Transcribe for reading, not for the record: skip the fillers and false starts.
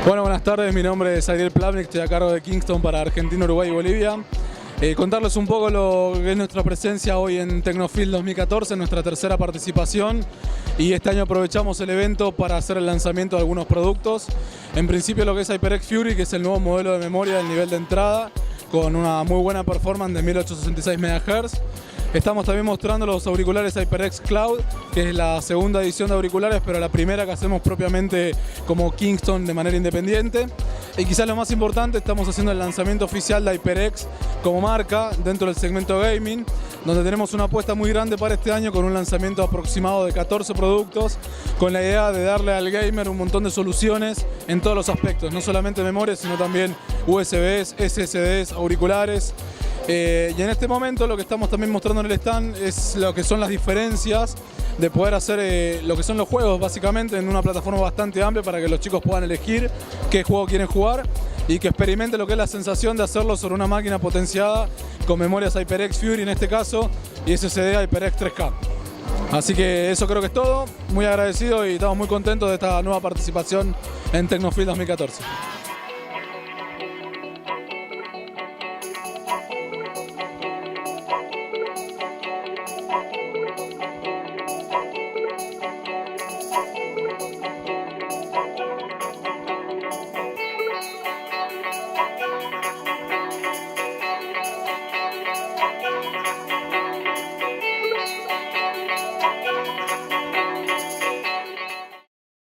Bueno, buenas tardes, mi nombre es Ariel Plavnik, estoy a cargo de Kingston para Argentina, Uruguay y Bolivia. Contarles un poco lo que es nuestra presencia hoy en Tecnofield 2014, nuestra tercera participación, y este año aprovechamos el evento para hacer el lanzamiento de algunos productos. En principio lo que es HyperX Fury, que es el nuevo modelo de memoria del nivel de entrada, con una muy buena performance de 1866 MHz. Estamos también mostrando los auriculares HyperX Cloud, que es la segunda edición de auriculares, pero la primera que hacemos propiamente como Kingston de manera independiente. Y quizás lo más importante, estamos haciendo el lanzamiento oficial de HyperX como marca dentro del segmento gaming, donde tenemos una apuesta muy grande para este año con un lanzamiento aproximado de 14 productos, con la idea de darle al gamer un montón de soluciones en todos los aspectos, no solamente memoria, sino también USBs, SSDs, auriculares. Y en este momento lo que estamos también mostrando en el stand es lo que son las diferencias de poder hacer lo que son los juegos básicamente en una plataforma bastante amplia para que los chicos puedan elegir qué juego quieren jugar y que experimenten lo que es la sensación de hacerlo sobre una máquina potenciada con memorias HyperX Fury en este caso y SSD HyperX 3K. Así que eso creo que es todo, muy agradecido y estamos muy contentos de esta nueva participación en Tecnofield 2014.